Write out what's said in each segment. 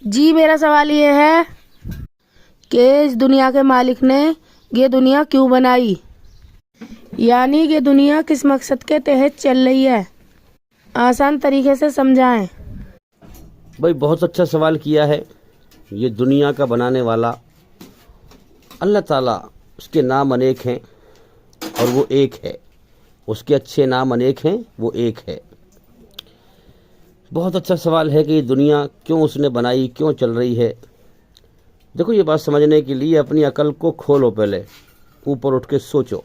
جی میرا سوال یہ ہے کہ اس دنیا کے مالک نے یہ دنیا کیوں بنائی، یعنی یہ دنیا کس مقصد کے تحت چل رہی ہے، آسان طریقے سے سمجھائیں۔ بھائی بہت اچھا سوال کیا ہے۔ یہ دنیا کا بنانے والا اللہ تعالیٰ، اس کے نام انیک ہیں اور وہ ایک ہے، اس کے اچھے نام انیک ہیں، وہ ایک ہے۔ بہت اچھا سوال ہے کہ یہ دنیا کیوں اس نے بنائی، کیوں چل رہی ہے۔ دیکھو یہ بات سمجھنے کے لیے اپنی عقل کو کھولو، پہلے اوپر اٹھ کے سوچو۔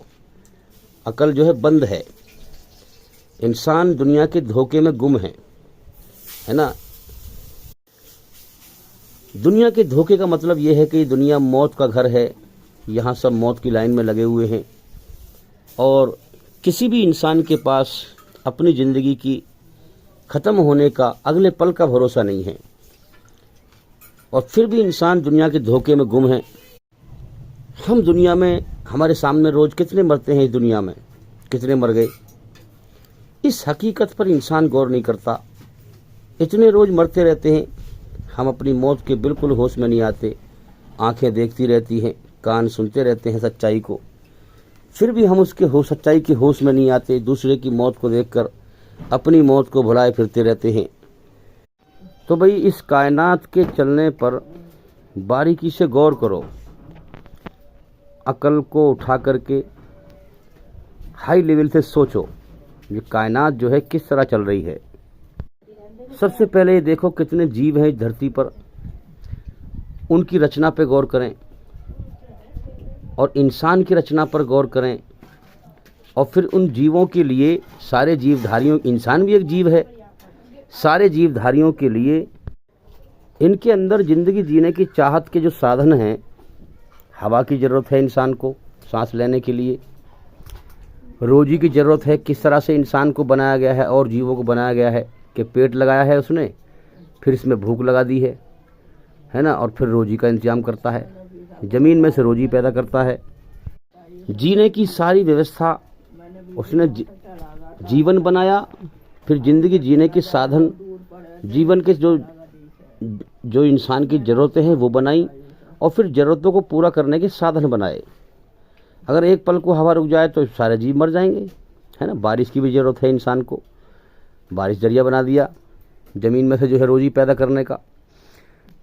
عقل جو ہے بند ہے، انسان دنیا کے دھوکے میں گم ہے نا۔ دنیا کے دھوکے کا مطلب یہ ہے کہ یہ دنیا موت کا گھر ہے، یہاں سب موت کی لائن میں لگے ہوئے ہیں، اور کسی بھی انسان کے پاس اپنی زندگی کی ختم ہونے کا اگلے پل کا بھروسہ نہیں ہے، اور پھر بھی انسان دنیا کے دھوکے میں گم ہے۔ ہم دنیا میں، ہمارے سامنے روز کتنے مرتے ہیں، اس دنیا میں کتنے مر گئے، اس حقیقت پر انسان غور نہیں کرتا۔ اتنے روز مرتے رہتے ہیں، ہم اپنی موت کے بالکل ہوش میں نہیں آتے، آنکھیں دیکھتی رہتی ہیں، کان سنتے رہتے ہیں سچائی کو، پھر بھی ہم اس کے سچائی کے ہوش میں نہیں آتے، دوسرے کی موت کو دیکھ کر اپنی موت کو بھلائے پھرتے رہتے ہیں۔ تو بھئی اس کائنات کے چلنے پر باریکی سے غور کرو، عقل کو اٹھا کر کے ہائی لیول سے سوچو، یہ کائنات جو ہے کس طرح چل رہی ہے۔ سب سے پہلے یہ دیکھو کتنے جیو ہیں اس دھرتی پر، ان کی رچنا پہ غور کریں، اور انسان کی رچنا پر غور کریں، اور پھر ان جیووں کے لیے، سارے جیو دھاریوں، انسان بھی ایک جیو ہے، سارے جیو دھاریوں کے لیے ان کے اندر زندگی جینے کی چاہت کے جو سادھن ہیں، ہوا کی ضرورت ہے انسان کو سانس لینے کے لیے، روزی کی ضرورت ہے، کس طرح سے انسان کو بنایا گیا ہے اور جیووں کو بنایا گیا ہے کہ پیٹ لگایا ہے اس نے، پھر اس میں بھوک لگا دی ہے نا، اور پھر روزی کا انتظام کرتا ہے، زمین میں سے روزی پیدا کرتا ہے، جینے کی ساری ویوستھا اس نے جیون بنایا، پھر زندگی جینے کے سادھن، جیون کے جو انسان کی ضرورتیں ہیں وہ بنائیں، اور پھر ضرورتوں کو پورا کرنے کے سادھن بنائے۔ اگر ایک پل کو ہوا رک جائے تو سارے جیو مر جائیں گے، ہے نا۔ بارش کی بھی ضرورت ہے انسان کو، بارش ذریعہ بنا دیا زمین میں سے جو ہے روزی پیدا کرنے کا۔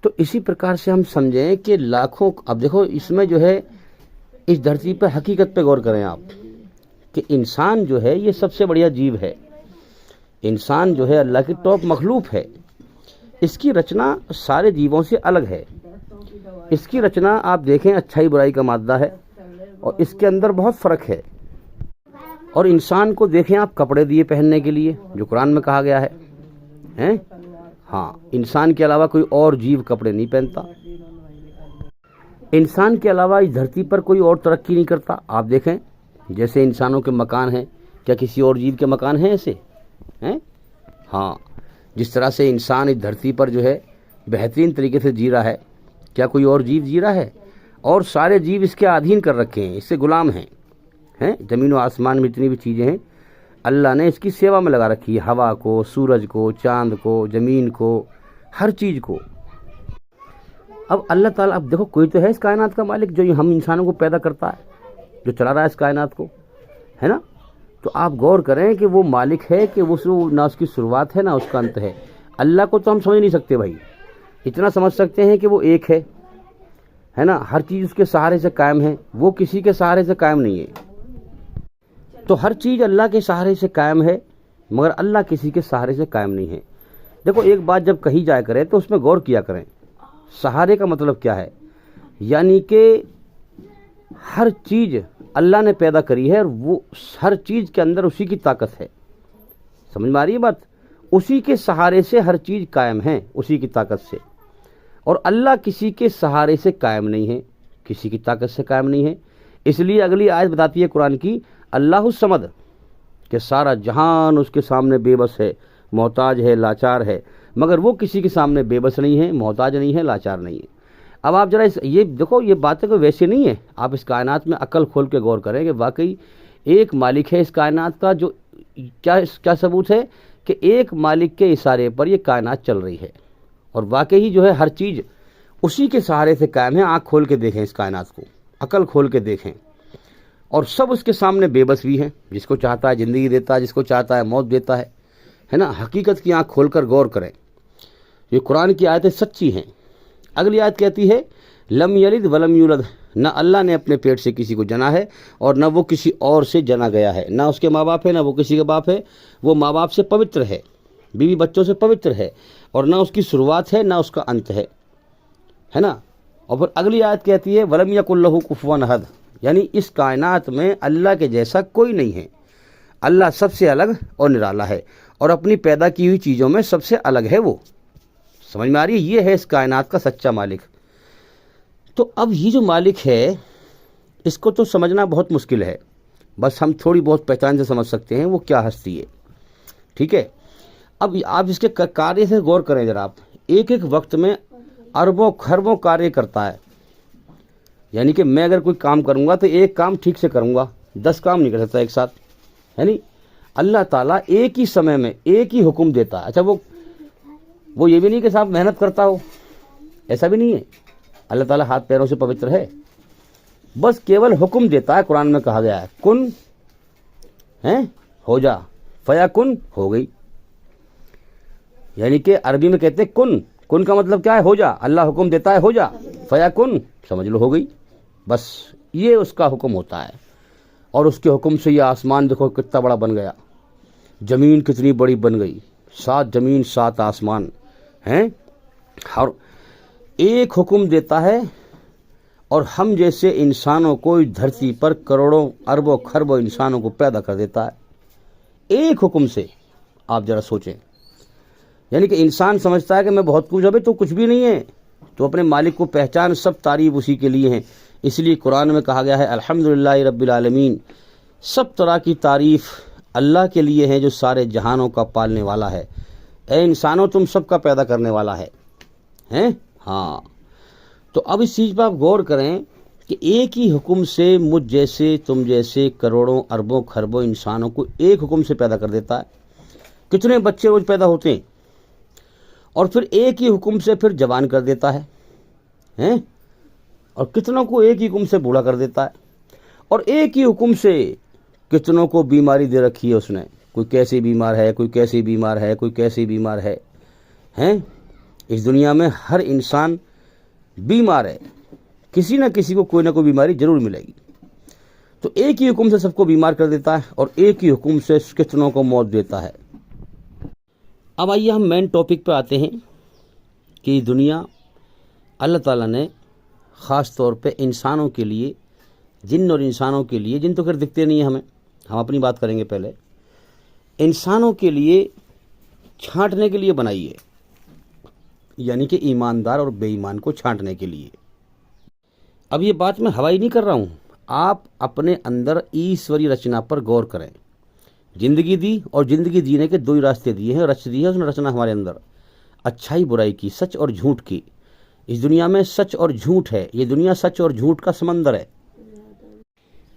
تو اسی پرکار سے ہم سمجھیں کہ لاکھوں، اب دیکھو اس میں جو ہے اس دھرتی پہ حقیقت پہ غور کریں آپ، کہ انسان جو ہے یہ سب سے بڑھیا جیو ہے، انسان جو ہے اللہ کی ٹاپ مخلوق ہے، اس کی رچنا سارے جیووں سے الگ ہے۔ اس کی رچنا آپ دیکھیں اچھائی برائی کا مادہ ہے، اور اس کے اندر بہت فرق ہے۔ اور انسان کو دیکھیں آپ، کپڑے دیے پہننے کے لیے جو قرآن میں کہا گیا ہے، ہاں، انسان کے علاوہ کوئی اور جیو کپڑے نہیں پہنتا، انسان کے علاوہ اس دھرتی پر کوئی اور ترقی نہیں کرتا۔ آپ دیکھیں جیسے انسانوں کے مکان ہیں، کیا کسی اور جیو کے مکان ہیں ایسے ہیں؟ ہاں، جس طرح سے انسان اس دھرتی پر جو ہے بہترین طریقے سے جی رہا ہے، کیا کوئی اور جیو جی رہا ہے؟ اور سارے جیو اس کے ادھین کر رکھے ہیں، اس سے غلام ہیں۔ زمین و آسمان میں جتنی بھی چیزیں ہیں اللہ نے اس کی سیوا میں لگا رکھی ہے، ہوا کو، سورج کو، چاند کو، زمین کو، ہر چیز کو۔ اب اللہ تعالیٰ، اب دیکھو کوئی تو ہے اس کائنات کا مالک جو ہم انسانوں کو پیدا کرتا ہے، جو چلا رہا ہے اس کائنات کو، ہے نا۔ تو آپ غور کریں کہ وہ مالک ہے کہ وہ نہ اس کی شروعات ہے نہ اس کا انت ہے۔ اللہ کو تو ہم سمجھ نہیں سکتے بھائی، اتنا سمجھ سکتے ہیں کہ وہ ایک ہے نا، ہر چیز اس کے سہارے سے قائم ہے، وہ کسی کے سہارے سے قائم نہیں ہے۔ تو ہر چیز اللہ کے سہارے سے قائم ہے، مگر اللہ کسی کے سہارے سے قائم نہیں ہے۔ دیکھو ایک بات جب کہی جائے کرے تو اس میں غور کیا کریں، سہارے کا مطلب کیا ہے، یعنی کہ ہر چیز اللہ نے پیدا کری ہے، اور وہ ہر چیز کے اندر اسی کی طاقت ہے، سمجھ میں آ رہی ہے بات؟ اسی کے سہارے سے ہر چیز قائم ہے، اسی کی طاقت سے، اور اللہ کسی کے سہارے سے قائم نہیں ہے، کسی کی طاقت سے قائم نہیں ہے۔ اس لیے اگلی آیت بتاتی ہے قرآن کی، اللہ الصمد، کہ سارا جہان اس کے سامنے بے بس ہے، محتاج ہے، لاچار ہے، مگر وہ کسی کے سامنے بے بس نہیں ہے، محتاج نہیں ہے، لاچار نہیں ہے۔ اب آپ ذرا یہ دیکھو، یہ باتیں کوئی ویسے نہیں ہے، آپ اس کائنات میں عقل کھول کے غور کریں کہ واقعی ایک مالک ہے اس کائنات کا، جو کیا ثبوت ہے کہ ایک مالک کے اشارے پر یہ کائنات چل رہی ہے، اور واقعی جو ہے ہر چیز اسی کے سہارے سے قائم ہے. آنکھ کھول کے دیکھیں اس کائنات کو, عقل کھول کے دیکھیں, اور سب اس کے سامنے بے بس بھی ہیں. جس کو چاہتا ہے زندگی دیتا ہے, جس کو چاہتا ہے موت دیتا ہے نا. حقیقت کی آنکھ کھول کر غور کریں. یہ قرآن کی آیتیں سچی ہیں. اگلی آیت کہتی ہے لم یلد ولم یولد, نہ اللہ نے اپنے پیٹ سے کسی کو جنا ہے اور نہ وہ کسی اور سے جنا گیا ہے. نہ اس کے ماں باپ ہے, نہ وہ کسی کے باپ ہے. وہ ماں باپ سے پوتر ہے, بیوی بچوں سے پوتر ہے, اور نہ اس کی شروعات ہے نہ اس کا انت ہے نا. اور پھر اگلی آیت کہتی ہے ولم یکن لہ کفوا احد, یعنی اس کائنات میں اللہ کے جیسا کوئی نہیں ہے. اللہ سب سے الگ اور نرالا ہے, اور اپنی پیدا کی ہوئی چیزوں میں سب سے الگ ہے. وہ سمجھ میں آ رہی ہے؟ یہ ہے اس کائنات کا سچا مالک. تو اب یہ جو مالک ہے اس کو تو سمجھنا بہت مشکل ہے, بس ہم تھوڑی بہت پہچان سے سمجھ سکتے ہیں وہ کیا ہستی ہے. ٹھیک ہے, اب آپ اس کے کاریہ سے غور کریں ذرا. آپ ایک ایک وقت میں اربوں خربوں کاریہ کرتا ہے. یعنی کہ میں اگر کوئی کام کروں گا تو ایک کام ٹھیک سے کروں گا, 10 کام نہیں کر سکتا ایک ساتھ. یعنی اللہ تعالیٰ ایک ہی سمے میں ایک ہی حکم دیتا ہے. اچھا وہ یہ بھی نہیں کہ صاحب محنت کرتا ہو, ایسا بھی نہیں ہے. اللہ تعالیٰ ہاتھ پیروں سے پوتر ہے, بس کیول حکم دیتا ہے. قرآن میں کہا گیا ہے کن ہو جا, فیا کن ہو گئی. یعنی کہ عربی میں کہتے ہیں کن کا مطلب کیا ہے؟ ہو جا. اللہ حکم دیتا ہے ہو جا, فیا کن سمجھ لو ہو گئی. بس یہ اس کا حکم ہوتا ہے. اور اس کے حکم سے یہ آسمان دیکھو کتنا بڑا بن گیا, زمین کتنی بڑی بن گئی, 7 زمین 7 آسمان ہیں. اور ایک حکم دیتا ہے اور ہم جیسے انسانوں کو اس دھرتی پر کروڑوں اربوں خربوں انسانوں کو پیدا کر دیتا ہے ایک حکم سے. آپ ذرا سوچیں. یعنی کہ انسان سمجھتا ہے کہ میں بہت کچھ, ابھی تو کچھ بھی نہیں ہے. تو اپنے مالک کو پہچان, سب تعریف اسی کے لیے ہیں. اس لیے قرآن میں کہا گیا ہے الحمدللہ رب العالمین, سب طرح کی تعریف اللہ کے لیے ہے جو سارے جہانوں کا پالنے والا ہے. اے انسانوں تم سب کا پیدا کرنے والا ہے. ہاں, تو اب اس چیز پر آپ غور کریں کہ ایک ہی حکم سے مجھ جیسے تم جیسے کروڑوں اربوں خربوں انسانوں کو ایک حکم سے پیدا کر دیتا ہے. کتنے بچے روز پیدا ہوتے ہیں, اور پھر ایک ہی حکم سے پھر جوان کر دیتا ہے, اور کتنوں کو ایک ہی حکم سے بوڑھا کر دیتا ہے. اور ایک ہی حکم سے کتنوں کو بیماری دے رکھی ہے اس نے. کوئی کیسی بیمار ہے, کوئی کیسی بیمار ہے, کوئی کیسی بیمار ہے. اس دنیا میں ہر انسان بیمار ہے, کسی نہ کسی کو کوئی نہ کوئی بیماری ضرور ملے گی. تو ایک ہی حکم سے سب کو بیمار کر دیتا ہے, اور ایک ہی حکم سے کتنوں کو موت دیتا ہے. اب آئیے ہم مین ٹاپک پہ آتے ہیں کہ دنیا اللہ تعالیٰ نے خاص طور پہ انسانوں کے لیے, جن اور انسانوں کے لیے, جن تو خیر دکھتے نہیں ہیں ہمیں, ہم اپنی بات کریں گے پہلے, انسانوں کے لیے چھانٹنے کے لیے بنائی ہے. یعنی کہ ایماندار اور بے ایمان کو چھانٹنے کے لیے. اب یہ بات میں ہوائی نہیں کر رہا ہوں, آپ اپنے اندر ایشوری رچنا پر غور کریں. زندگی دی اور زندگی جینے کے 2 ہی راستے دیے ہیں, رچ دی ہے اس نے رچنا ہمارے اندر, اچھائی برائی کی, سچ اور جھوٹ کی. اس دنیا میں سچ اور جھوٹ ہے, یہ دنیا سچ اور جھوٹ کا سمندر ہے.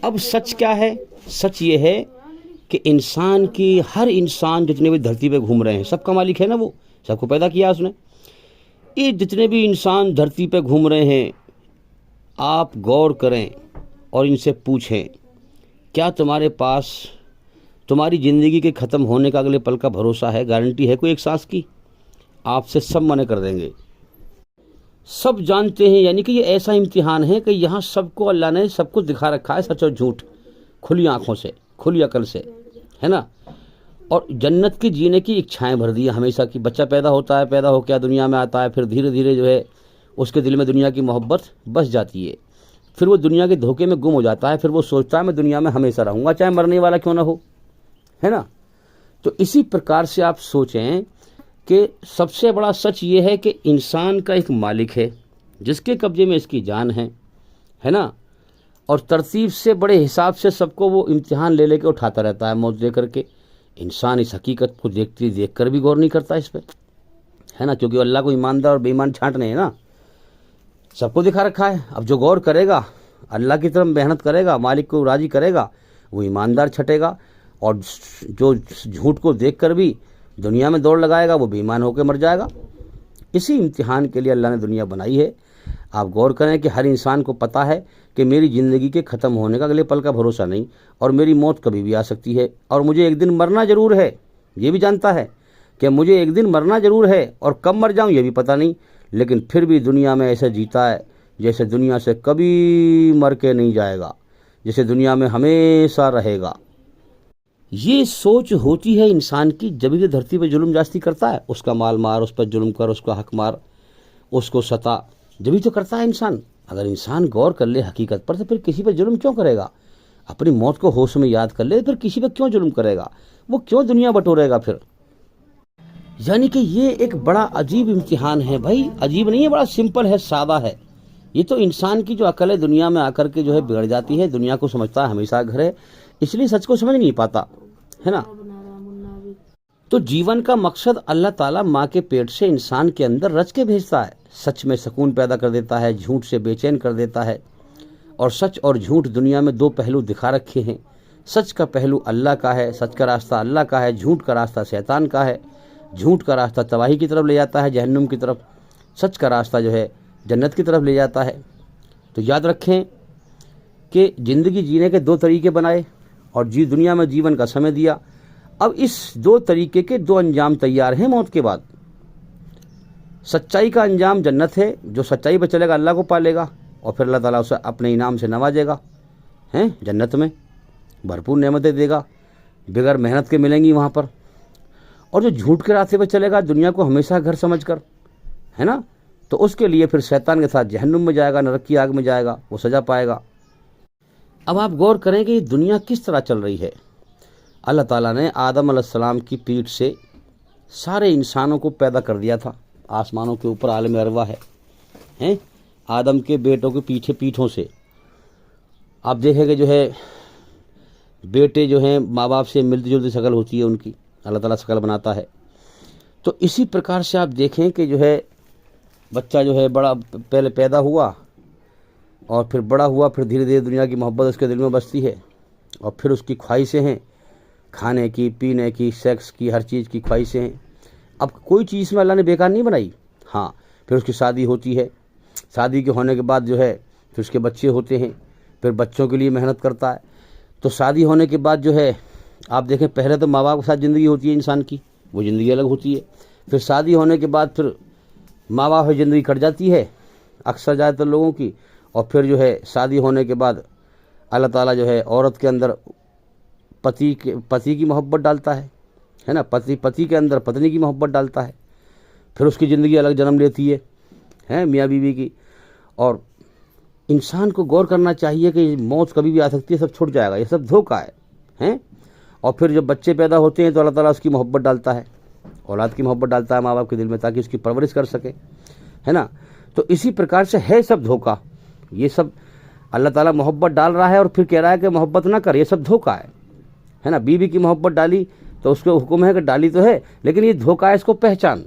اب سچ کیا ہے؟ سچ یہ ہے کہ انسان کی, ہر انسان جتنے بھی دھرتی پہ گھوم رہے ہیں سب کا مالک ہے نا, وہ سب کو پیدا کیا اس نے. یہ جتنے بھی انسان دھرتی پہ گھوم رہے ہیں, آپ غور کریں اور ان سے پوچھیں کیا تمہارے پاس تمہاری زندگی کے ختم ہونے کا اگلے پل کا بھروسہ ہے, گارنٹی ہے کوئی ایک سانس کی؟ آپ سے سب منع کر دیں گے. سب جانتے ہیں, یعنی کہ یہ ایسا امتحان ہے کہ یہاں سب کو اللہ نے سب کچھ دکھا رکھا ہے, سچ اور جھوٹ, کھلی آنکھوں سے, کھلی عقل سے, ہے نا. اور جنت کی جینے کی اچھائیں بھر دی ہیں ہمیشہ کی. بچہ پیدا ہوتا ہے, پیدا ہو کے دنیا میں آتا ہے, پھر دھیرے دھیرے جو ہے اس کے دل میں دنیا کی محبت بس جاتی ہے. پھر وہ دنیا کے دھوکے میں گم ہو جاتا ہے, پھر وہ سوچتا ہے میں دنیا میں ہمیشہ رہوں گا چاہے مرنے والا کیوں نہ ہو, ہے نا. تو اسی پرکار سے آپ سوچیں کہ سب سے بڑا سچ یہ ہے کہ انسان کا ایک مالک ہے جس کے قبضے میں اس کی جان ہے نا. اور ترتیب سے بڑے حساب سے سب کو وہ امتحان لے کے اٹھاتا رہتا ہے موت دے کر کے. انسان اس حقیقت کو دیکھ کر بھی غور نہیں کرتا اس پہ, ہے نا, کیونکہ اللہ کو ایماندار اور بے ایمان چھانٹنے ہیں نا, سب کو دکھا رکھا ہے. اب جو غور کرے گا, اللہ کی طرف محنت کرے گا, مالک کو راضی کرے گا, وہ ایماندار چھٹے گا, اور جو جھوٹ کو دیکھ کر بھی دنیا میں دوڑ لگائے گا وہ بے ایمان ہو کے مر جائے گا. اسی امتحان کے لیے اللہ نے دنیا بنائی ہے۔ آپ غور کریں کہ ہر انسان کو پتہ ہے کہ میری زندگی کے ختم ہونے کا اگلے پل کا بھروسہ نہیں، اور میری موت کبھی بھی آ سکتی ہے، اور مجھے ایک دن مرنا ضرور ہے، یہ بھی جانتا ہے کہ مجھے ایک دن مرنا ضرور ہے، اور کب مر جاؤں یہ بھی پتہ نہیں، لیکن پھر بھی دنیا میں ایسے جیتا ہے جیسے دنیا سے کبھی مر کے نہیں جائے گا، جیسے دنیا میں ہمیشہ رہے گا۔ یہ سوچ ہوتی ہے انسان کی جب یہ دھرتی پہ ظلم جاستی کرتا ہے، اس کا مال مار، اس پر ظلم کر، اس کا حق مار، اس کو ستا، جبھی تو کرتا ہے انسان۔ اگر انسان غور کر لے حقیقت پر تو پھر کسی پہ ظلم کیوں کرے گا؟ اپنی موت کو ہوش میں یاد کر لے، پھر کسی پہ کیوں ظلم کرے گا؟ وہ کیوں دنیا بٹورے گا پھر؟ یعنی کہ یہ ایک بڑا عجیب امتحان ہے بھائی، عجیب نہیں ہے، بڑا سمپل ہے، سادہ ہے۔ یہ تو انسان کی جو عقل ہے دنیا میں آ کر کے جو ہے بگڑ جاتی ہے، دنیا کو سمجھتا ہے ہمیشہ گھر ہے، اس لیے سچ کو سمجھ نہیں پاتا ہے نا۔ تو جیون کا مقصد اللہ تعالیٰ ماں کے پیٹ سے انسان کے اندر رچ کے بھیجتا ہے، سچ میں سکون پیدا کر دیتا ہے، جھوٹ سے بے چین کر دیتا ہے۔ اور سچ اور جھوٹ دنیا میں دو پہلو دکھا رکھے ہیں۔ سچ کا پہلو اللہ کا ہے، سچ کا راستہ اللہ کا ہے، جھوٹ کا راستہ شیطان کا ہے۔ جھوٹ کا راستہ تباہی کی طرف لے جاتا ہے، جہنم کی طرف، سچ کا راستہ جو ہے جنت کی طرف لے جاتا ہے۔ تو یاد رکھیں کہ زندگی جینے کے دو طریقے بنائے اور دنیا میں جیون کا سمے دیا۔ اب اس دو طریقے کے دو انجام تیار ہیں موت کے بعد۔ سچائی کا انجام جنت ہے، جو سچائی پہ چلے گا اللہ کو پالے گا، اور پھر اللہ تعالیٰ اسے اپنے انعام سے نوازے گا، ہیں جنت میں بھرپور نعمتیں دے گا، بغیر محنت کے ملیں گی وہاں پر۔ اور جو جھوٹ کے راستے پہ چلے گا دنیا کو ہمیشہ گھر سمجھ کر، ہے نا، تو اس کے لیے پھر شیطان کے ساتھ جہنم میں جائے گا، نرک کی آگ میں جائے گا، وہ سزا پائے گا۔ اب آپ غور کریں کہ یہ دنیا کس طرح چل رہی ہے۔ اللہ تعالیٰ نے آدم علیہ السلام کی پیٹھ سے سارے انسانوں کو پیدا کر دیا تھا، آسمانوں کے اوپر عالم ارواح ہے، ہیں آدم کے بیٹوں کے پیٹھوں سے۔ آپ دیکھیں کہ جو ہے بیٹے جو ہیں ماں باپ سے ملتی جلتی شکل ہوتی ہے ان کی، اللہ تعالیٰ شکل بناتا ہے۔ تو اسی پرکار سے آپ دیکھیں کہ جو ہے بچہ جو ہے بڑا پہلے پیدا ہوا اور پھر بڑا ہوا، پھر دھیرے دھیرے دنیا کی محبت اس کے دل میں بستی ہے، اور پھر اس کی خواہشیں ہیں کھانے کی، پینے کی، سیکس کی، ہر چیز کی خواہشیں ہیں۔ اب کوئی چیز میں اللہ نے بیکار نہیں بنائی۔ ہاں پھر اس کی شادی ہوتی ہے، شادی کے ہونے کے بعد جو ہے پھر اس کے بچے ہوتے ہیں، پھر بچوں کے لیے محنت کرتا ہے۔ تو شادی ہونے کے بعد جو ہے آپ دیکھیں پہلے تو ماں باپ کے ساتھ زندگی ہوتی ہے انسان کی، وہ زندگی الگ ہوتی ہے۔ پھر شادی ہونے کے بعد پھر ماں باپ کی زندگی کٹ جاتی ہے اکثر زیادہ تر لوگوں کی، اور پھر جو ہے شادی ہونے کے بعد اللہ تعالیٰ جو ہے عورت کے اندر پتی کی محبت ڈالتا ہے نا، پتی کے اندر پتنی کی محبت ڈالتا ہے، پھر اس کی زندگی الگ جنم لیتی ہے میاں بیوی کی۔ اور انسان کو غور کرنا چاہیے کہ موت کبھی بھی آ سکتی ہے، سب چھوٹ جائے گا، یہ سب دھوکہ ہے۔ اور پھر جب بچے پیدا ہوتے ہیں تو اللہ تعالیٰ اس کی محبت ڈالتا ہے، اولاد کی محبت ڈالتا ہے ماں باپ کے دل میں، تاکہ اس کی پرورش کر سکے، ہے نا۔ تو اسی پرکار سے ہے سب دھوکہ، یہ سب اللہ تعالیٰ محبت ڈال رہا ہے اور پھر کہہ رہا ہے کہ محبت نہ کر، یہ سب دھوکہ ہے نا۔ بیوی کی محبت ڈالی تو اس کو حکم ہے کہ ڈالی تو ہے، لیکن یہ دھوکہ ہے، اس کو پہچان۔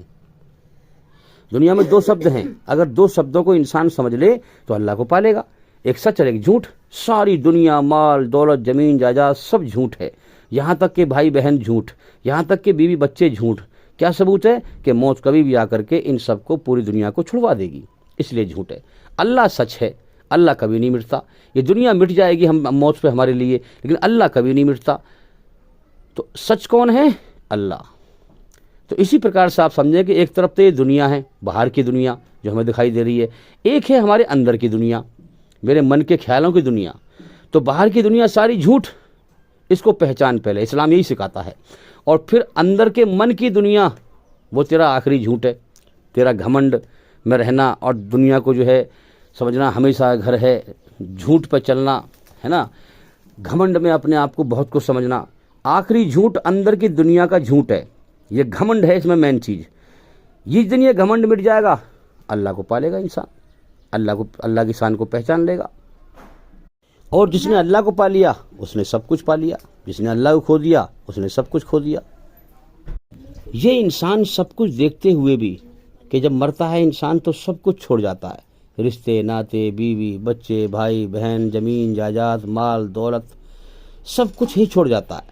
دنیا میں دو شبد ہیں، اگر دو شبدوں کو انسان سمجھ لے تو اللہ کو پالے گا، ایک سچ اور ایک جھوٹ۔ ساری دنیا، مال دولت، زمین جائیداد سب جھوٹ ہے، یہاں تک کہ بھائی بہن جھوٹ، یہاں تک کہ بیوی بچے جھوٹ۔ کیا ثبوت ہے؟ کہ موت کبھی بھی آ کر کے ان سب کو، پوری دنیا کو چھڑوا دے گی، اس لیے جھوٹ ہے۔ اللہ سچ ہے، اللہ کبھی نہیں مٹتا۔ یہ دنیا مٹ جائے گی ہم موت پہ ہمارے لیے، لیکن اللہ کبھی نہیں مٹتا۔ تو سچ کون ہے؟ اللہ۔ تو اسی پرکار سے آپ سمجھیں کہ ایک طرف تو یہ دنیا ہے، باہر کی دنیا جو ہمیں دکھائی دے رہی ہے، ایک ہے ہمارے اندر کی دنیا، میرے من کے خیالوں کی دنیا۔ تو باہر کی دنیا ساری جھوٹ، اس کو پہچان پہلے، اسلام یہی سکھاتا ہے۔ اور پھر اندر کے من کی دنیا، وہ تیرا آخری جھوٹ ہے، تیرا گھمنڈ میں رہنا اور دنیا کو جو ہے سمجھنا ہمیشہ گھر ہے، جھوٹ پہ چلنا، ہے نا، گھمنڈ میں اپنے آپ کو بہت کچھ سمجھنا۔ آخری جھوٹ اندر کی دنیا کا جھوٹ ہے، یہ گھمنڈ ہے، اس میں مین چیز۔ جس دن یہ گھمنڈ مٹ جائے گا اللہ کو پالے گا انسان، اللہ کی شان کو پہچان لے گا۔ اور جس نے اللہ کو پا لیا اس نے سب کچھ پا لیا، جس نے اللہ کو کھو دیا اس نے سب کچھ کھو دیا۔ یہ انسان سب کچھ دیکھتے ہوئے بھی کہ جب مرتا ہے انسان تو سب کچھ چھوڑ جاتا ہے، رشتے ناتے، بیوی بچے، بھائی بہن، زمین جائیداد، مال دولت، سب کچھ ہی چھوڑ جاتا ہے۔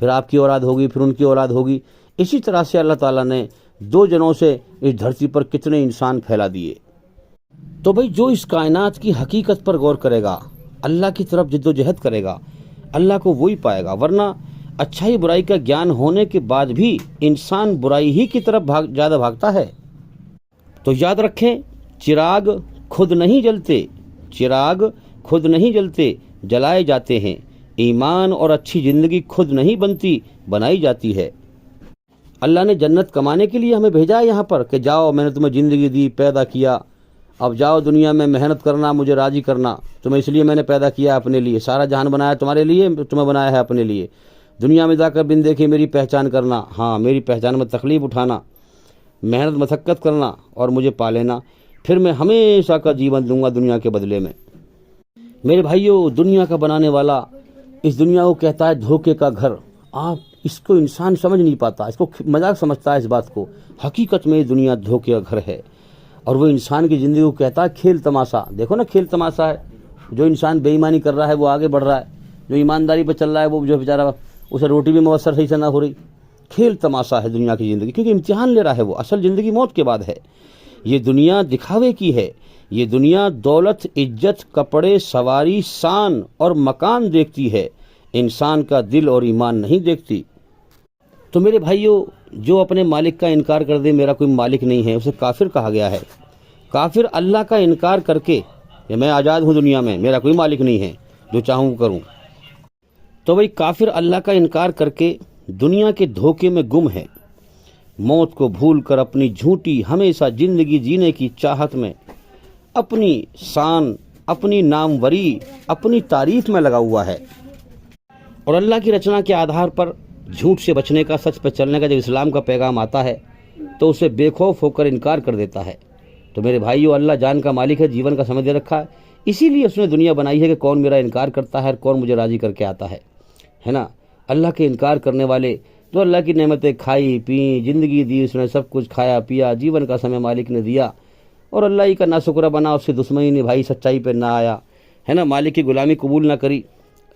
پھر آپ کی اولاد ہوگی، پھر ان کی اولاد ہوگی. اسی طرح سے اللہ تعالیٰ نے 2 جنوں سے اس دھرتی پر کتنے انسان پھیلا دیے. تو بھئی جو اس کائنات کی حقیقت پر غور کرے گا، اللہ کی طرف جد و جہد کرے گا، اللہ کو وہی پائے گا. ورنہ اچھائی برائی کا گیان ہونے کے بعد بھی انسان برائی ہی کی طرف زیادہ بھاگتا ہے. تو یاد رکھیں، چراغ خود نہیں جلتے، چراغ خود نہیں جلتے، جلائے جاتے ہیں. ایمان اور اچھی زندگی خود نہیں بنتی، بنائی جاتی ہے. اللہ نے جنت کمانے کے لیے ہمیں بھیجا ہے یہاں پر کہ جاؤ، میں نے تمہیں زندگی دی، پیدا کیا، اب جاؤ دنیا میں محنت کرنا، مجھے راضی کرنا. تمہیں اس لیے میں نے پیدا کیا اپنے لیے، سارا جہان بنایا تمہارے لیے، تمہیں بنایا ہے اپنے لیے. دنیا میں جا کر بن دیکھے میری پہچان کرنا، ہاں میری پہچان میں تکلیف اٹھانا، محنت مشقت کرنا اور مجھے پا لینا، پھر میں ہمیشہ کا جیون دوں گا دنیا کے بدلے میں. میرے بھائیو، دنیا کا بنانے والا اس دنیا کو کہتا ہے دھوکے کا گھر. آپ اس کو انسان سمجھ نہیں پاتا، اس کو مذاق سمجھتا ہے اس بات کو. حقیقت میں یہ دنیا دھوکے کا گھر ہے، اور وہ انسان کی زندگی کو کہتا ہے کھیل تماشا. دیکھو نا، کھیل تماشا ہے. جو انسان بے ایمانی کر رہا ہے وہ آگے بڑھ رہا ہے، جو ایمانداری پہ چل رہا ہے وہ جو بیچارہ اسے روٹی بھی میسر صحیح سے نہ ہو رہی. کھیل تماشا ہے دنیا کی زندگی، کیونکہ امتحان لے رہا ہے وہ. اصل زندگی موت کے بعد ہے. یہ دنیا دکھاوے کی ہے. یہ دنیا دولت، عزت، کپڑے، سواری، شان اور مکان دیکھتی ہے، انسان کا دل اور ایمان نہیں دیکھتی. تو میرے بھائیو، جو اپنے مالک کا انکار کر دے میرا کوئی مالک نہیں ہے، اسے کافر کہا گیا ہے. کافر اللہ کا انکار کر کے کہ میں آزاد ہوں دنیا میں، میرا کوئی مالک نہیں ہے، جو چاہوں وہ کروں. تو بھئی کافر اللہ کا انکار کر کے دنیا کے دھوکے میں گم ہے. موت کو بھول کر اپنی جھوٹی ہمیشہ زندگی جینے کی چاہت میں اپنی شان، اپنی ناموری، اپنی تعریف میں لگا ہوا ہے. اور اللہ کی رچنا کے آدھار پر جھوٹ سے بچنے کا، سچ پہ چلنے کا جب اسلام کا پیغام آتا ہے تو اسے بے خوف ہو کر انکار کر دیتا ہے. تو میرے بھائیو، اللہ جان کا مالک ہے، جیون کا سمے دے رکھا ہے. اسی لیے اس نے دنیا بنائی ہے کہ کون میرا انکار کرتا ہے اور کون مجھے راضی کر کے آتا ہے نا. اللہ کے انکار کرنے والے تو اللہ کی نعمتیں کھائی پیں، زندگی دی، اس نے سب کچھ کھایا پیا، جیون کا سمے مالک نے دیا، اور اللہ ہی کا ناشکرہ بنا، اس سے دشمنی نبھائی، سچائی پہ نہ آیا ہے نا، مالک کی غلامی قبول نہ کری،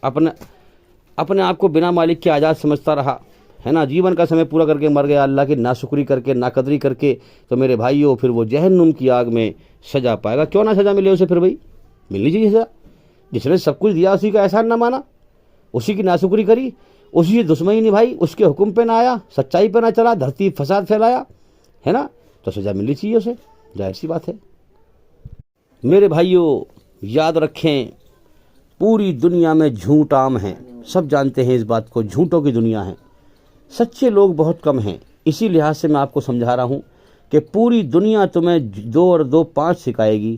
اپنے آپ کو بنا مالک کے آزاد سمجھتا رہا ہے نا، جیون کا سمے پورا کر کے مر گیا اللہ کی ناشکری کر کے، ناقدری کر کے. تو میرے بھائیوں، پھر وہ جہنم کی آگ میں سزا پائے گا. کیوں نہ سزا ملے اسے؟ پھر بھائی ملنی چاہیے سزا. جس نے سب کچھ دیا اسی کا احسان نہ مانا، اسی کی ناشکری کری، اسی سے دشمنی نبھائی، اس کے حکم پہ نہ آیا، سچائی پہ نہ چلا، دھرتی فساد پھیلایا ہے نا، تو سزا ملنی چاہیے اسے، ظاہر سی بات ہے. میرے بھائیوں، یاد رکھیں، پوری دنیا میں جھوٹ عام ہیں، سب جانتے ہیں اس بات کو. جھوٹوں کی دنیا ہے، سچے لوگ بہت کم ہیں. اسی لحاظ سے میں آپ کو سمجھا رہا ہوں کہ پوری دنیا تمہیں 2 اور 2 5 سکھائے گی.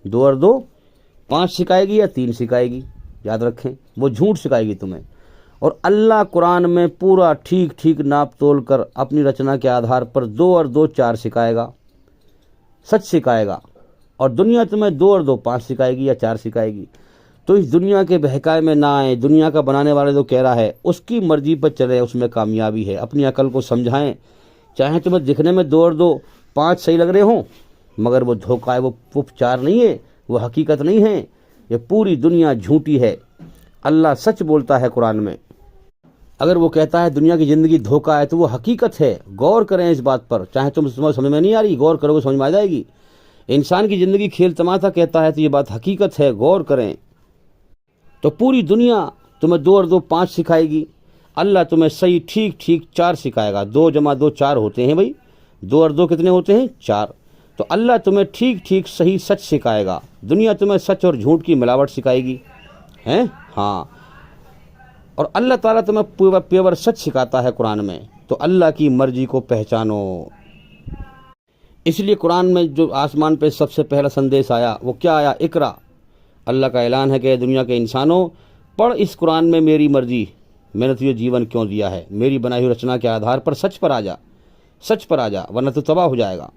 2 اور 2 5 سکھائے گی یا 3 سکھائے گی، یاد رکھیں. وہ جھوٹ سکھائے گی تمہیں. اور اللہ قرآن میں پورا ٹھیک ٹھیک ناپ تول کر اپنی رچنا کے آدھار پر 2 اور 2 4 سکھائے گا، سچ سکھائے گا. اور دنیا تمہیں 2 اور 2 5 سکھائے گی یا 4 سکھائے گی. تو اس دنیا کے بہکائے میں نہ آئیں. دنیا کا بنانے والے جو کہہ رہا ہے اس کی مرضی پر چلے، اس میں کامیابی ہے. اپنی عقل کو سمجھائیں. چاہے تمہیں دکھنے میں 2 اور 2 5 صحیح لگ رہے ہوں، مگر وہ دھوکہ ہے، وہ 4 نہیں ہے، وہ حقیقت نہیں ہے. یہ پوری دنیا جھوٹی ہے. اللہ سچ بولتا ہے قرآن میں. اگر وہ کہتا ہے دنیا کی زندگی دھوکہ ہے تو وہ حقیقت ہے. غور کریں اس بات پر. چاہے تمہیں سمجھ میں نہیں آ رہی، غور کرو گے سمجھ میں آ جائے گی. انسان کی زندگی کھیل تماشا کہتا ہے تو یہ بات حقیقت ہے. غور کریں. تو پوری دنیا تمہیں 2 اور 2 5 سکھائے گی. اللہ تمہیں صحیح ٹھیک ٹھیک 4 سکھائے گا. 2 جمع 2 4 ہوتے ہیں بھائی. 2 اور 2 کتنے ہوتے ہیں؟ 4. تو اللہ تمہیں ٹھیک ٹھیک صحیح سچ سکھائے گا. دنیا تمہیں سچ اور جھوٹ کی ملاوٹ سکھائے گی ہیں، ہاں. اور اللہ تعالیٰ تمہیں پیور سچ سکھاتا ہے قرآن میں. تو اللہ کی مرضی کو پہچانو. اس لیے قرآن میں جو آسمان پہ سب سے پہلا سندیش آیا وہ کیا آیا؟ اقرا. اللہ کا اعلان ہے کہ دنیا کے انسانوں، پڑھ اس قرآن میں میری مرضی، میں نے تجھے جیون کیوں دیا ہے. میری بنائی ہوئی رچنا کے آدھار پر سچ پر آ جا، سچ پر آ جا، ورنہ تو تباہ ہو جائے گا.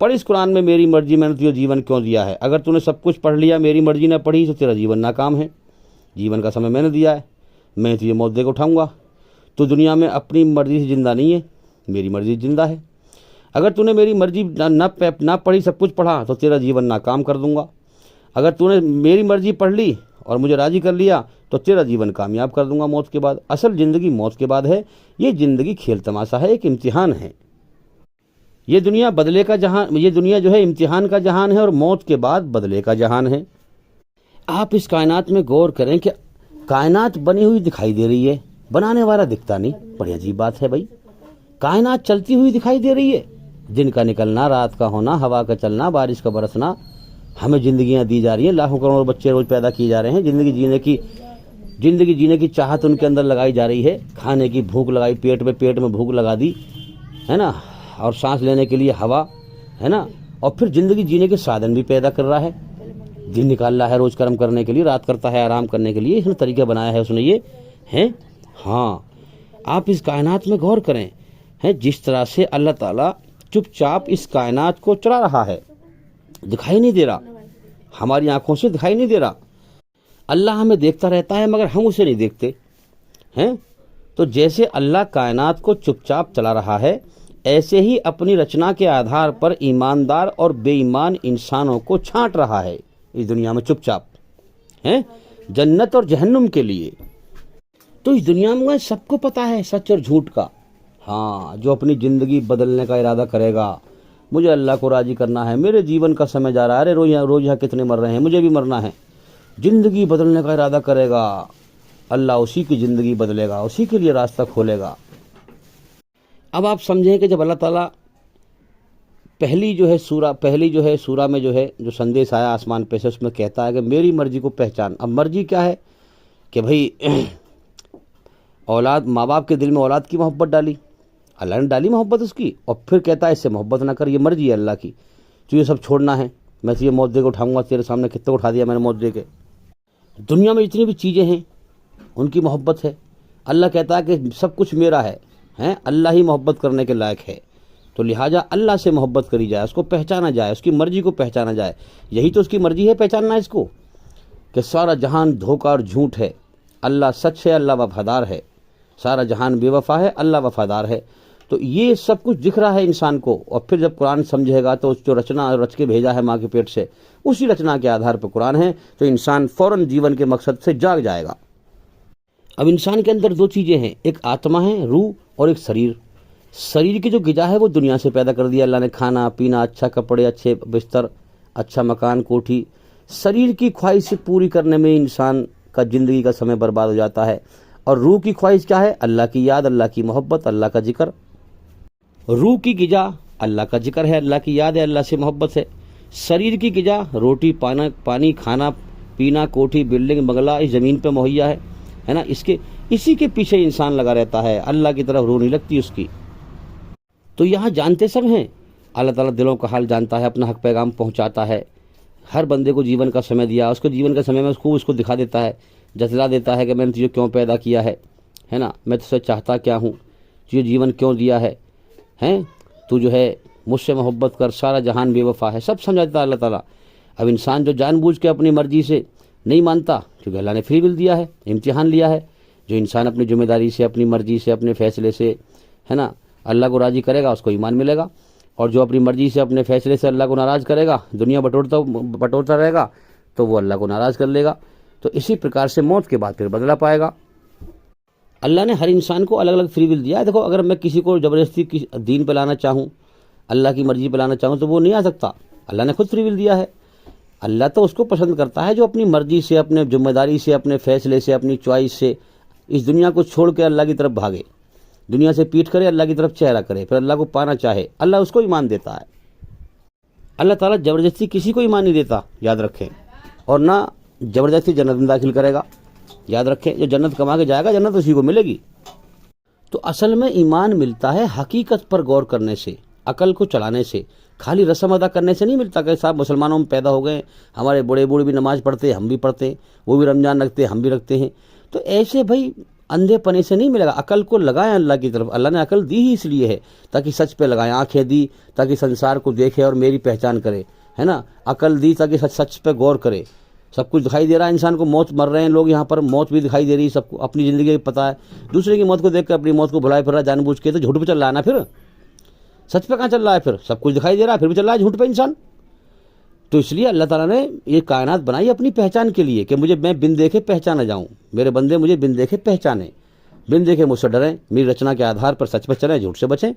پڑھ اس قرآن میں میری مرضی، میں نے تجھے جیون کیوں دیا ہے. اگر تو نے سب کچھ پڑھ لیا، میری مرضی نہ پڑھی تو تیرا جیون ناکام ہے. جیون کا سمے میں نے دیا ہے، میں تجھے موت دے کے اٹھاؤں گا. تو دنیا میں اپنی مرضی سے زندہ نہیں ہے، میری مرضی سے زندہ ہے. اگر تو نے میری مرضی نہ پڑھی، سب کچھ پڑھا، تو تیرا جیون ناکام کر دوں گا. اگر تو نے میری مرضی پڑھ لی اور مجھے راضی کر لیا تو تیرا جیون کامیاب کر دوں گا موت کے بعد۔ اصل زندگی موت کے بعد ہے، یہ زندگی کھیل تماشا ہے، ایک امتحان ہے۔ یہ دنیا بدلے کا جہان، یہ دنیا جو ہے امتحان کا جہان ہے، اور موت کے بعد بدلے کا جہان ہے۔ آپ اس کائنات میں غور کریں کہ کائنات بنی ہوئی دکھائی دے رہی ہے، بنانے والا دکھتا نہیں۔ بڑی عجیب بات ہے بھائی، کائنات چلتی ہوئی دکھائی دے رہی ہے، دن کا نکلنا، رات کا ہونا، ہوا کا چلنا، بارش کا برسنا، ہمیں زندگیاں دی جا رہی ہیں، لاکھوں کروڑوں بچے روز پیدا کیے جا رہے ہیں، زندگی جینے کی چاہت ان کے اندر لگائی جا رہی ہے، کھانے کی بھوک لگائی، پیٹ میں بھوک لگا دی ہے نا، اور سانس لینے کے لیے ہوا ہے نا، اور پھر زندگی جینے کے سادھن بھی پیدا کر رہا ہے، دن نکال رہا ہے روز کرم کرنے کے لیے، رات کرتا ہے آرام کرنے کے لیے، اس نے طریقہ بنایا ہے اس نے یہ ہے۔ ہاں، آپ اس کائنات میں غور کریں ہیں، جس طرح سے اللہ تعالیٰ چپ چاپ اس کائنات کو چلا رہا ہے، دکھائی نہیں دے رہا، ہماری آنکھوں سے دکھائی نہیں دے رہا۔ اللہ ہمیں دیکھتا رہتا ہے مگر ہم اسے نہیں دیکھتے ہیں۔ تو جیسے اللہ کائنات کو چپ چاپ چلا رہا ہے، ایسے ہی اپنی رچنا کے آدھار پر ایماندار اور بے ایمان انسانوں کو چھانٹ رہا ہے اس دنیا میں چپ چاپ، ہیں، جنت اور جہنم کے لیے۔ تو اس دنیا میں سب کو پتہ ہے سچ اور جھوٹ کا۔ ہاں، جو اپنی زندگی بدلنے کا ارادہ کرے گا، مجھے اللہ کو راضی کرنا ہے، میرے جیون کا سمے جا رہا ہے، ارے روز یہاں کتنے مر رہے ہیں، مجھے بھی مرنا ہے، زندگی بدلنے کا ارادہ کرے گا، اللہ اسی کی زندگی بدلے گا، اسی کے لیے راستہ کھولے گا۔ اب آپ سمجھیں کہ جب اللہ تعالیٰ پہلی جو ہے سورہ میں جو سندیش آیا آسمان پہ سے، اس میں کہتا ہے کہ میری مرضی کو پہچان۔ اب مرضی کیا ہے کہ بھئی اولاد، ماں باپ کے دل میں اولاد کی محبت ڈالی، اللہ نے ڈالی محبت اس کی، اور پھر کہتا ہے اس سے محبت نہ کر، یہ مرضی ہے اللہ کی، تو یہ سب چھوڑنا ہے، میں تو یہ موت دے کے اٹھاؤں گا، تیرے سامنے کتنے اٹھا دیا میں نے موت دے کے۔ دنیا میں جتنی بھی چیزیں ہیں ان کی محبت ہے، اللہ کہتا ہے کہ سب کچھ میرا ہے، اللہ ہی محبت کرنے کے لائق ہے، تو لہٰذا اللہ سے محبت کری جائے، اس کو پہچانا جائے، اس کی مرضی کو پہچانا جائے، یہی تو اس کی مرضی ہے پہچاننا اس کو، کہ سارا جہان دھوکہ اور جھوٹ ہے، اللہ سچ ہے، اللہ وفادار ہے، سارا جہان بے وفا ہے، اللہ وفادار ہے۔ تو یہ سب کچھ دکھ رہا ہے انسان کو، اور پھر جب قرآن سمجھے گا تو اس جو رچ کے بھیجا ہے ماں کے پیٹ سے، اسی رچنا کے آدھار پر قرآن ہے، تو انسان فوراً جیون کے مقصد سے جاگ جائے گا۔ اب انسان کے اندر دو چیزیں ہیں، ایک آتما ہے، روح، اور ایک شریر کی جو غذا ہے وہ دنیا سے پیدا کر دیا اللہ نے، کھانا پینا، اچھا کپڑے، اچھے بستر، اچھا مکان، کوٹھی، شریر کی خواہش پوری کرنے میں انسان کا زندگی کا سمے برباد ہو جاتا ہے۔ اور روح کی خواہش کیا ہے؟ اللہ کی یاد، اللہ کی محبت، اللہ کا ذکر۔ روح کی غذا اللہ کا ذکر ہے، اللہ کی یاد ہے، اللہ سے محبت ہے۔ شریر کی غذا روٹی پانی، کھانا پینا، کوٹھی، بلڈنگ، بنگلہ اس زمین پہ مہیا ہے نا، اسی کے پیچھے انسان لگا رہتا ہے، اللہ کی طرف روح نہیں لگتی اس کی۔ تو یہاں جانتے سب ہیں، اللہ تعالیٰ دلوں کا حال جانتا ہے، اپنا حق پیغام پہنچاتا ہے، ہر بندے کو جیون کا سمے دیا، اس کو جیون کا سمے میں اس کو دکھا دیتا ہے، جتلا دیتا ہے کہ میں نے تجھے کیوں پیدا کیا ہے نا، میں تجھ سے چاہتا کیا ہوں، تجھے جیون کیوں دیا ہے، تو جو ہے مجھ سے محبت کر، سارا جہان بے وفا ہے، سب سمجھا دیتا ہے اللہ تعالیٰ۔ اب انسان جو جان بوجھ کے اپنی مرضی سے نہیں مانتا، کیونکہ اللہ نے فری ول دیا ہے، امتحان لیا ہے، جو انسان اپنی ذمہ داری سے، اپنی مرضی سے، اپنے فیصلے سے ہے نا اللہ کو راضی کرے گا، اس کو ایمان ملے گا، اور جو اپنی مرضی سے، اپنے فیصلے سے اللہ کو ناراض کرے گا، دنیا بٹورتا رہے گا، تو وہ اللہ کو ناراض کر لے گا۔ تو اسی پرکار سے موت کے بعد پھر بدلا پائے گا۔ اللہ نے ہر انسان کو الگ الگ فری ول دیا ہے۔ دیکھو، اگر میں کسی کو زبردستی دین پہ لانا چاہوں، اللہ کی مرضی پہ لانا چاہوں، تو وہ نہیں آ سکتا، اللہ نے خود فری ول دیا ہے۔ اللہ تو اس کو پسند کرتا ہے جو اپنی مرضی سے، اپنے ذمہ داری سے، اپنے فیصلے سے، اپنی چوائس سے اس دنیا کو چھوڑ کے اللہ کی طرف بھاگے، دنیا سے پیٹ کرے، اللہ کی طرف چہرہ کرے، پھر اللہ کو پانا چاہے، اللہ اس کو ایمان دیتا ہے۔ اللہ تعالیٰ زبردستی کسی کو ایمان نہیں دیتا، یاد رکھیں، اور نہ زبردستی جنت میں داخل کرے گا، یاد رکھیں، جو جنت کما کے جائے گا جنت اسی کو ملے گی۔ تو اصل میں ایمان ملتا ہے حقیقت پر غور کرنے سے، عقل کو چلانے سے، خالی رسم ادا کرنے سے نہیں ملتا کہ صاحب مسلمانوں میں پیدا ہو گئے، ہمارے بڑے بوڑھے بھی نماز پڑھتے ہیں، ہم بھی پڑھتے ہیں، وہ بھی رمضان رکھتے ہیں، ہم بھی رکھتے ہیں، تو ایسے بھائی اندھے پنے سے نہیں ملے گا۔ عقل کو لگائیں اللہ کی طرف، اللہ نے عقل دی ہی اس لیے ہے تاکہ سچ پہ لگائیں، آنکھیں دی تاکہ سنسار کو دیکھے اور میری پہچان کرے، ہے نا، عقل دی تاکہ سچ پہ غور کرے۔ سب کچھ دکھائی دے رہا ہے انسان کو، موت مر رہے ہیں لوگ یہاں پر، موت بھی دکھائی دے رہی ہے سب کو، اپنی زندگی پتہ ہے، دوسرے کی موت کو دیکھ کر اپنی موت کو بھلائے پھر رہا ہے جان بوجھ کے، تو جھوٹ پہ چل رہا ہے نا، پھر سچ پہ کہاں چل رہا ہے، پھر سب کچھ دکھائی دے رہا ہے پھر بھی چل رہا ہے جھوٹ پہ انسان۔ تو اس لیے اللہ تعالیٰ نے یہ کائنات بنائی اپنی پہچان کے لیے کہ میں بن دیکھے پہچانا جاؤں، میرے بندے مجھے بن دیکھے پہچانیں، بن دیکھے مجھ سے ڈریں، میری رچنا کے آدھار پر سچ پر چلیں، جھوٹ سے بچیں۔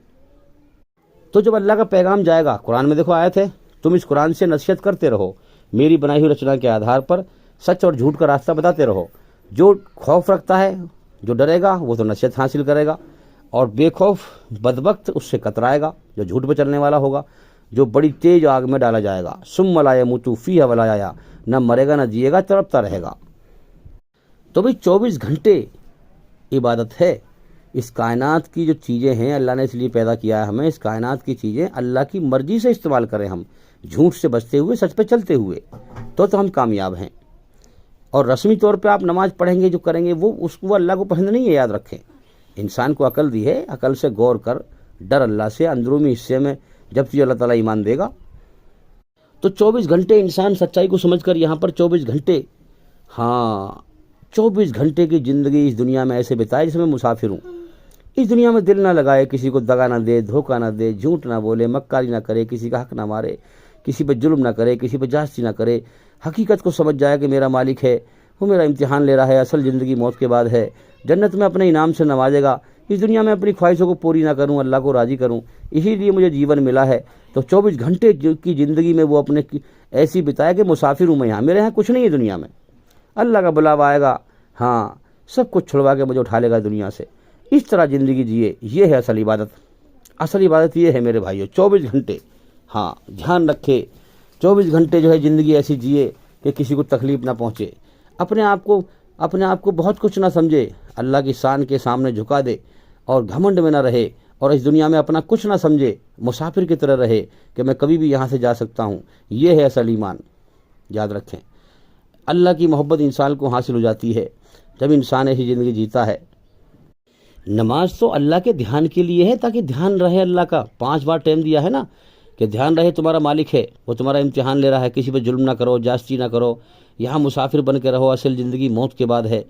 تو جب اللہ کا پیغام جائے گا، قرآن میں دیکھو آیت ہے، تم اس قرآن سے نصیحت کرتے رہو، میری بنائی ہوئی رچنا کے آدھار پر سچ اور جھوٹ کا راستہ بتاتے رہو۔ جو خوف رکھتا ہے، جو ڈرے گا، وہ تو نصیحت حاصل کرے گا، اور بے خوف بدبخت اس سے کترائے گا جو جھوٹ پہ چلنے والا ہوگا، جو بڑی تیز آگ میں ڈالا جائے گا۔ ثم لا یموت فیہا ولا یحیا، نہ مرے گا نہ جیے گا، تڑپتا رہے گا۔ تو بھئی 24 گھنٹے عبادت ہے۔ اس کائنات کی جو چیزیں ہیں اللہ نے اس لیے پیدا کیا ہے ہمیں، اس کائنات کی چیزیں اللہ کی مرضی سے استعمال کریں، ہم جھوٹ سے بچتے ہوئے، سچ پہ چلتے ہوئے، تو ہم کامیاب ہیں۔ اور رسمی طور پہ آپ نماز پڑھیں گے، جو کریں گے وہ اللہ کو پسند نہیں ہے، یاد رکھیں۔ انسان کو عقل دی ہے، عقل سے غور کر، ڈر اللہ سے، اندرونی حصے میں جب تجھے اللہ تعالیٰ ایمان دے گا۔ تو 24 گھنٹے انسان سچائی کو سمجھ کر یہاں پر 24 گھنٹے، 24 گھنٹے کی زندگی اس دنیا میں ایسے بتائے جس میں مسافر ہوں۔ اس دنیا میں دل نہ لگائے، کسی کو دغا نہ دے، دھوکہ نہ دے، جھوٹ نہ بولے، مکاری نہ کرے، کسی کا حق نہ مارے، کسی پہ ظلم نہ کرے، کسی پہ جاستی نہ کرے، حقیقت کو سمجھ جائے کہ میرا مالک ہے، وہ میرا امتحان لے رہا ہے، اصل زندگی موت کے بعد ہے، جنت میں اپنے انعام سے نوازے گا، اس دنیا میں اپنی خواہشوں کو پوری نہ کروں، اللہ کو راضی کروں، اسی لیے مجھے جیون ملا ہے۔ تو 24 گھنٹے کی زندگی میں وہ اپنے ایسی بتایا کہ مسافر ہوں میں یہاں، میرے یہاں کچھ نہیں ہے دنیا میں، اللہ کا بلاوا آئے گا، سب کچھ چھڑوا کے مجھے اٹھا لے گا دنیا سے۔ اس طرح زندگی جیے، یہ ہے اصل عبادت۔ اصل عبادت یہ ہے میرے بھائیو، 24 گھنٹے، دھیان رکھے، 24 گھنٹے جو ہے زندگی ایسی جیے کہ کسی کو تکلیف نہ پہنچے، اپنے آپ کو بہت کچھ نہ سمجھے، اللہ کی شان کے سامنے جھکا دے اور گھمنڈ میں نہ رہے، اور اس دنیا میں اپنا کچھ نہ سمجھے، مسافر کی طرح رہے کہ میں کبھی بھی یہاں سے جا سکتا ہوں۔ یہ ہے اصل ایمان، یاد رکھیں۔ اللہ کی محبت انسان کو حاصل ہو جاتی ہے جب انسان ایسی زندگی جیتا ہے۔ نماز تو اللہ کے دھیان کے لیے ہے، تاکہ دھیان رہے اللہ کا۔ 5 بار ٹائم دیا ہے نا کہ دھیان رہے تمہارا مالک ہے، وہ تمہارا امتحان لے رہا ہے، کسی پہ ظلم نہ کرو، جاستی نہ کرو، یہاں مسافر بن کے رہو، اصل زندگی موت کے بعد ہے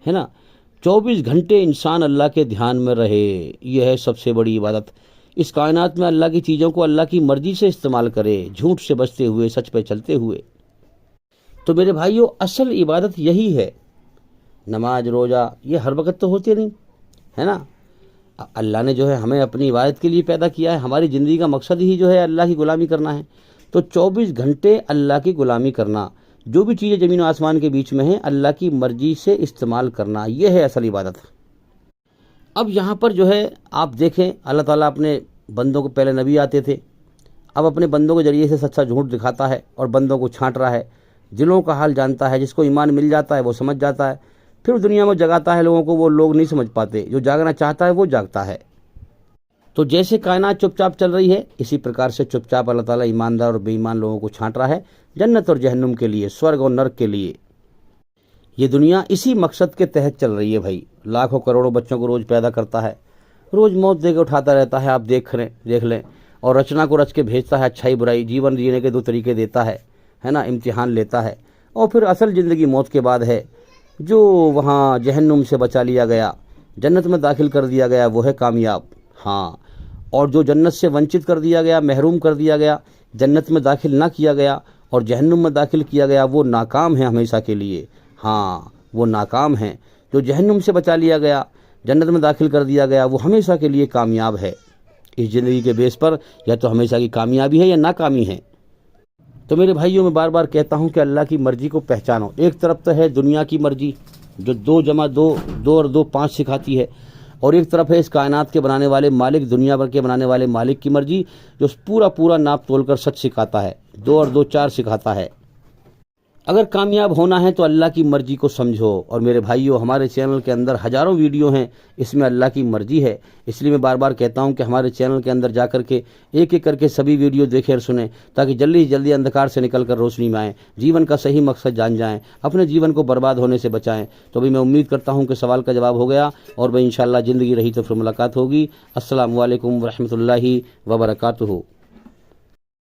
نا۔ 24 گھنٹے انسان اللہ کے دھیان میں رہے، یہ ہے سب سے بڑی عبادت۔ اس کائنات میں اللہ کی چیزوں کو اللہ کی مرضی سے استعمال کرے، جھوٹ سے بچتے ہوئے، سچ پہ چلتے ہوئے۔ تو میرے بھائیو، اصل عبادت یہی ہے۔ نماز روزہ یہ ہر وقت تو ہوتے نہیں ہے نا۔ اللہ نے جو ہے ہمیں اپنی عبادت کے لیے پیدا کیا ہے، ہماری زندگی کا مقصد ہی جو ہے اللہ کی غلامی کرنا ہے۔ تو 24 گھنٹے اللہ کی غلامی کرنا، جو بھی چیزیں زمین و آسمان کے بیچ میں ہیں اللہ کی مرضی سے استعمال کرنا، یہ ہے اصل عبادت۔ اب یہاں پر جو ہے آپ دیکھیں، اللہ تعالیٰ اپنے بندوں کو، پہلے نبی آتے تھے، اب اپنے بندوں کے ذریعے سے سچا جھوٹ دکھاتا ہے اور بندوں کو چھانٹ رہا ہے، دلوں کا حال جانتا ہے، جس کو ایمان مل جاتا ہے وہ سمجھ جاتا ہے، پھر دنیا میں جگاتا ہے لوگوں کو، وہ لوگ نہیں سمجھ پاتے، جو جاگنا چاہتا ہے وہ جاگتا ہے۔ تو جیسے کائنات چپ چاپ چل رہی ہے، اسی پرکار سے چپ چاپ اللہ تعالیٰ ایماندار اور بے ایمان لوگوں کو چھانٹ رہا ہے، جنت اور جہنم کے لیے، سورگ اور نرک کے لیے۔ یہ دنیا اسی مقصد کے تحت چل رہی ہے بھائی، لاکھوں کروڑوں بچوں کو روز پیدا کرتا ہے، روز موت دے کے اٹھاتا رہتا ہے، آپ دیکھ لیں، اور رچنا کو رچ کے بھیجتا ہے، اچھائی برائی، جیون جینے کے 2 طریقے دیتا ہے نا، امتحان لیتا ہے، اور پھر اصل زندگی موت کے بعد ہے۔ جو وہاں جہنم سے بچا لیا گیا، جنت میں داخل کر دیا گیا، وہ ہے کامیاب۔ اور جو جنت سے ونچت کر دیا گیا، محروم کر دیا گیا، جنت میں داخل نہ کیا گیا اور جہنم میں داخل کیا گیا، وہ ناکام ہے ہمیشہ کے لیے۔ وہ ناکام ہیں۔ جو جہنم سے بچا لیا گیا، جنت میں داخل کر دیا گیا، وہ ہمیشہ کے لیے کامیاب ہے۔ اس زندگی کے بیس پر یا تو ہمیشہ کی کامیابی ہے یا ناکامی ہے۔ تو میرے بھائیوں، میں بار بار کہتا ہوں کہ اللہ کی مرضی کو پہچانو۔ ایک طرف تو ہے دنیا کی مرضی، جو 2 + 2 2 اور 2 5 سکھاتی ہے، اور ایک طرف ہے اس کائنات کے بنانے والے مالک، دنیا بھر کے بنانے والے مالک کی مرضی، جو پورا ناپ تول کر سچ سکھاتا ہے، 2 اور 2 4 سکھاتا ہے۔ اگر کامیاب ہونا ہے تو اللہ کی مرضی کو سمجھو۔ اور میرے بھائیو، ہمارے چینل کے اندر ہزاروں ویڈیو ہیں، اس میں اللہ کی مرضی ہے، اس لیے میں بار بار کہتا ہوں کہ ہمارے چینل کے اندر جا کر کے ایک ایک کر کے سبھی ویڈیو دیکھیں اور سنیں، تاکہ جلدی سے جلدی اندھکار سے نکل کر روشنی میں آئیں، جیون کا صحیح مقصد جان جائیں، اپنے جیون کو برباد ہونے سے بچائیں۔ تو بھی میں امید کرتا ہوں کہ سوال کا جواب ہو گیا، اور انشاءاللہ زندگی رہی تو پھر ملاقات ہوگی۔ السلام علیکم ورحمۃ اللہ وبرکاتہ۔